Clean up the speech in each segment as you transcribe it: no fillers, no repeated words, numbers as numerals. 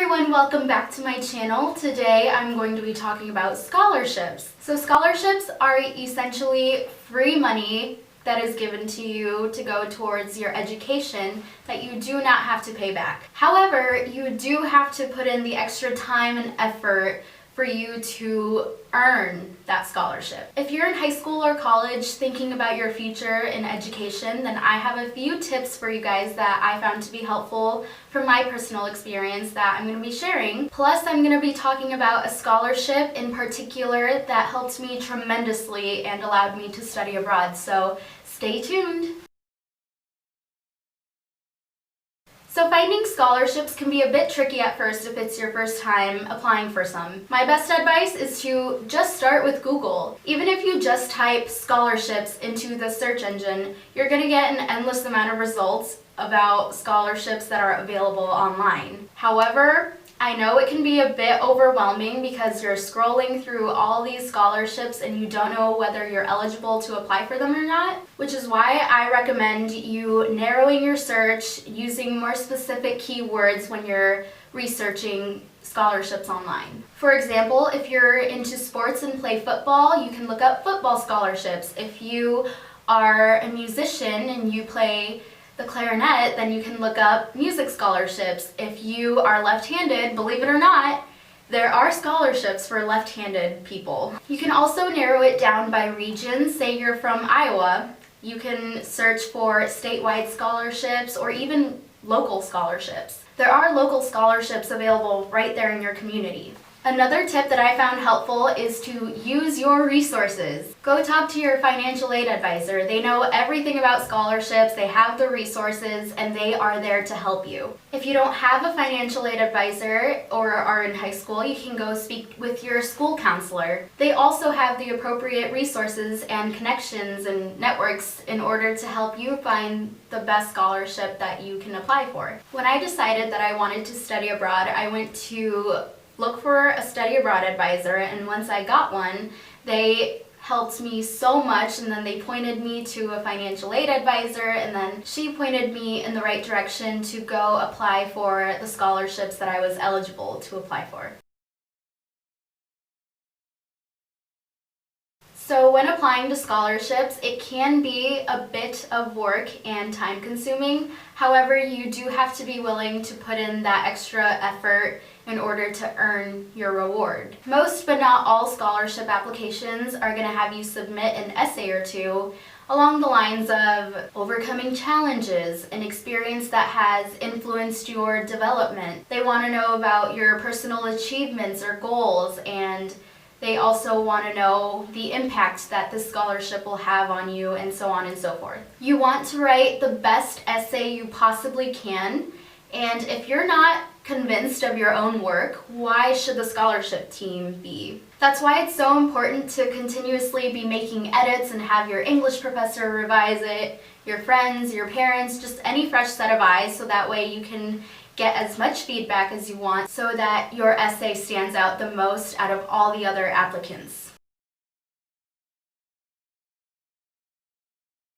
everyone, welcome back to my channel. Today I'm going to be talking about scholarships. So scholarships are essentially free money that is given to you to go towards your education that you do not have to pay back. However, you do have to put in the extra time and effort for you to earn that scholarship. If you're in high school or college thinking about your future in education, then I have a few tips for you guys that I found to be helpful from my personal experience that I'm going to be sharing. Plus, I'm going to be talking about a scholarship in particular that helped me tremendously and allowed me to study abroad. So stay tuned. So finding scholarships can be a bit tricky at first if it's your first time applying for some. My best advice is to just start with Google. Even if you just type scholarships into the search engine, you're going to get an endless amount of results about scholarships that are available online. However, I know it can be a bit overwhelming because you're scrolling through all these scholarships and you don't know whether you're eligible to apply for them or not, which is why I recommend you narrowing your search using more specific keywords when you're researching scholarships online. For example, if you're into sports and play football, you can look up football scholarships. If you are a musician and you play the clarinet, then you can look up music scholarships. If you are left-handed, believe it or not, there are scholarships for left-handed people. You can also narrow it down by region. Say you're from Iowa, you can search for statewide scholarships or even local scholarships. There are local scholarships available right there in your community. Another tip that I found helpful is to use your resources. Go talk to your financial aid advisor. They know everything about scholarships, they have the resources, and they are there to help you. If you don't have a financial aid advisor or are in high school, you can go speak with your school counselor. They also have the appropriate resources and connections and networks in order to help you find the best scholarship that you can apply for. When I decided that I wanted to study abroad, I went to look for a study abroad advisor, and once I got one, they helped me so much, and then they pointed me to a financial aid advisor, and then she pointed me in the right direction to go apply for the scholarships that I was eligible to apply for. So when applying to scholarships, it can be a bit of work and time consuming. However, you do have to be willing to put in that extra effort in order to earn your reward. Most but not all scholarship applications are going to have you submit an essay or two along the lines of overcoming challenges, an experience that has influenced your development. They want to know about your personal achievements or goals, and they also want to know the impact that this scholarship will have on you, and so on and so forth. You want to write the best essay you possibly can, and if you're not convinced of your own work, why should the scholarship team be? That's why it's so important to continuously be making edits and have your English professor revise it, your friends, your parents, just any fresh set of eyes, so that way you can get as much feedback as you want so that your essay stands out the most out of all the other applicants.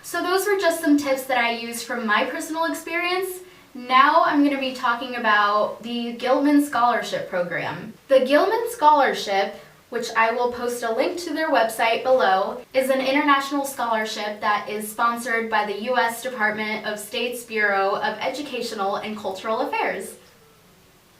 So those were just some tips that I used from my personal experience. Now I'm going to be talking about the Gilman Scholarship Program. The Gilman Scholarship, which I will post a link to their website below, is an international scholarship that is sponsored by the U.S. Department of State's Bureau of Educational and Cultural Affairs.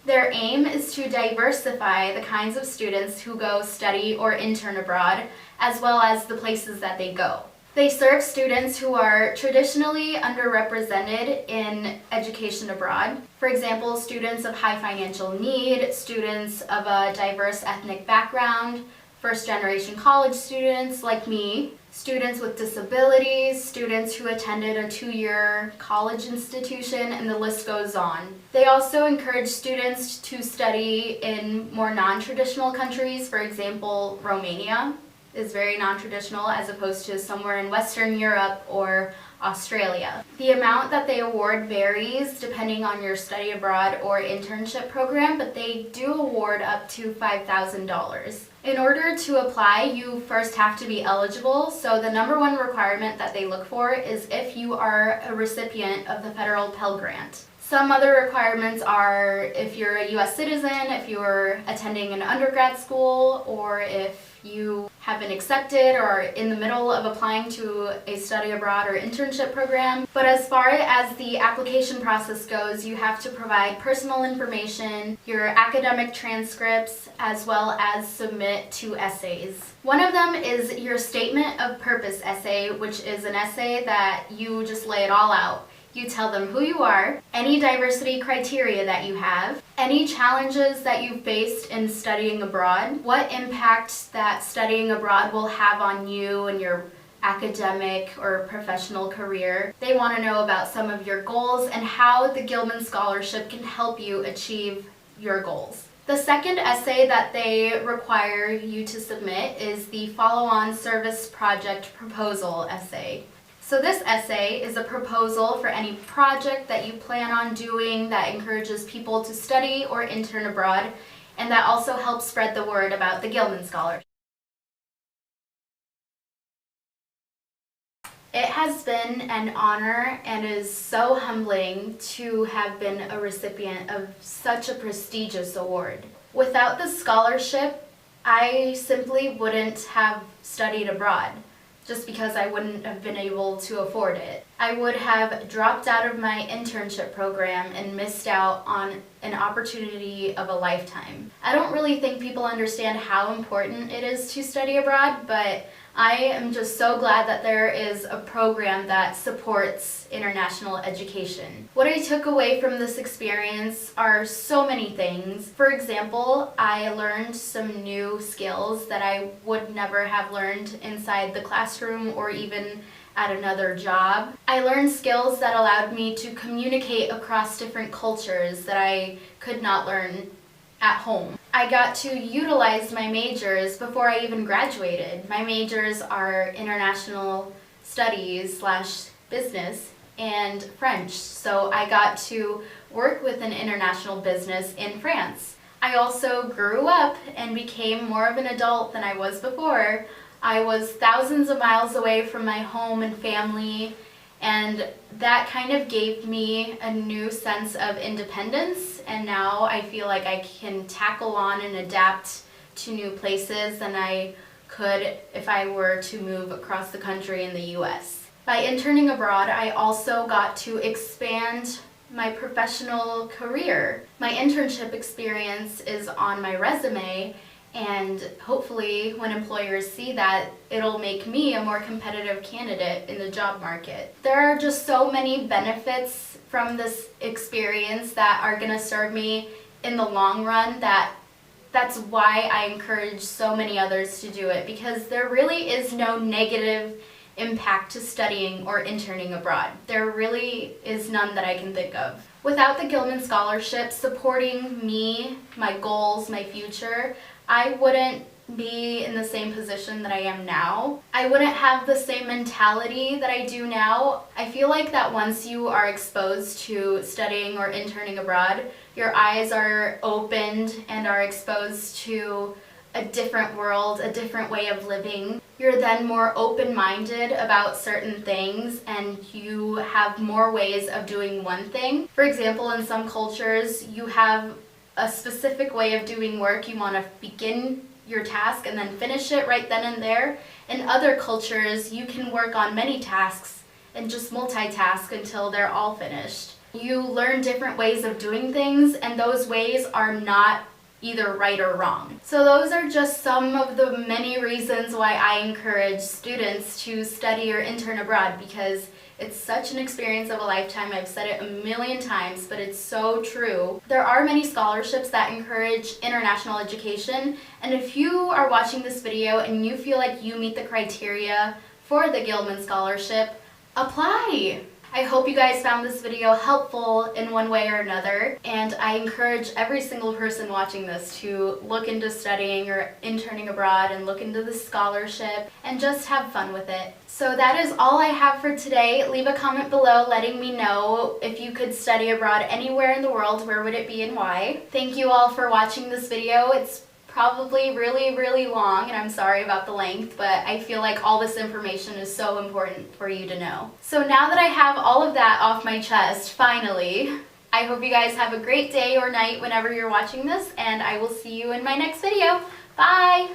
Their aim is to diversify the kinds of students who go study or intern abroad, as well as the places that they go. They serve students who are traditionally underrepresented in education abroad. For example, students of high financial need, students of a diverse ethnic background, first-generation college students like me, students with disabilities, students who attended a 2-year college institution, and the list goes on. They also encourage students to study in more non-traditional countries. For example, Romania is very non-traditional as opposed to somewhere in Western Europe or Australia. The amount that they award varies depending on your study abroad or internship program, but they do award up to $5,000. In order to apply, you first have to be eligible, so the number one requirement that they look for is if you are a recipient of the federal Pell Grant. Some other requirements are if you're a US citizen, if you're attending an undergrad school, or if you have been accepted or are in the middle of applying to a study abroad or internship program. But as far as the application process goes, you have to provide personal information, your academic transcripts, as well as submit 2 essays. One of them is your statement of purpose essay, which is an essay that you just lay it all out. You tell them who you are, any diversity criteria that you have, any challenges that you faced in studying abroad, what impact that studying abroad will have on you and your academic or professional career. They want to know about some of your goals and how the Gilman Scholarship can help you achieve your goals. The second essay that they require you to submit is the follow-on service project proposal essay. So this essay is a proposal for any project that you plan on doing that encourages people to study or intern abroad, and that also helps spread the word about the Gilman Scholarship. It has been an honor and is so humbling to have been a recipient of such a prestigious award. Without the scholarship, I simply wouldn't have studied abroad, just because I wouldn't have been able to afford it. I would have dropped out of my internship program and missed out on an opportunity of a lifetime. I don't really think people understand how important it is to study abroad, but I am just so glad that there is a program that supports international education. What I took away from this experience are so many things. For example, I learned some new skills that I would never have learned inside the classroom or even at another job. I learned skills that allowed me to communicate across different cultures that I could not learn at home. I got to utilize my majors before I even graduated. My majors are international studies / business and French, so I got to work with an international business in France. I also grew up and became more of an adult than I was before. I was thousands of miles away from my home and family, and that kind of gave me a new sense of independence, and now I feel like I can tackle on and adapt to new places than I could if I were to move across the country in the US. By interning abroad, I also got to expand my professional career. My internship experience is on my resume, and hopefully when employers see that, it'll make me a more competitive candidate in the job market. There are just so many benefits from this experience that are going to serve me in the long run that's why I encourage so many others to do it, because there really is no negative impact to studying or interning abroad. There really is none that I can think of. Without the Gilman Scholarship supporting me, my goals, my future, I wouldn't be in the same position that I am now. I wouldn't have the same mentality that I do now. I feel like that once you are exposed to studying or interning abroad, your eyes are opened and are exposed to a different world, a different way of living. You're then more open-minded about certain things, and you have more ways of doing one thing. For example, in some cultures, you have a specific way of doing work. You want to begin your task and then finish it right then and there. In other cultures, you can work on many tasks and just multitask until they're all finished. You learn different ways of doing things, and those ways are not either right or wrong. So those are just some of the many reasons why I encourage students to study or intern abroad, because it's such an experience of a lifetime. I've said it a million times, but it's so true. There are many scholarships that encourage international education, and if you are watching this video and you feel like you meet the criteria for the Gilman Scholarship, apply! I hope you guys found this video helpful in one way or another, and I encourage every single person watching this to look into studying or interning abroad and look into the scholarship and just have fun with it. So that is all I have for today. Leave a comment below letting me know if you could study abroad anywhere in the world, where would it be and why. Thank you all for watching this video. It's probably really long, and I'm sorry about the length, but I feel like all this information is so important for you to know. So now that I have all of that off my chest, finally, I hope you guys have a great day or night whenever you're watching this, and I will see you in my next video. Bye!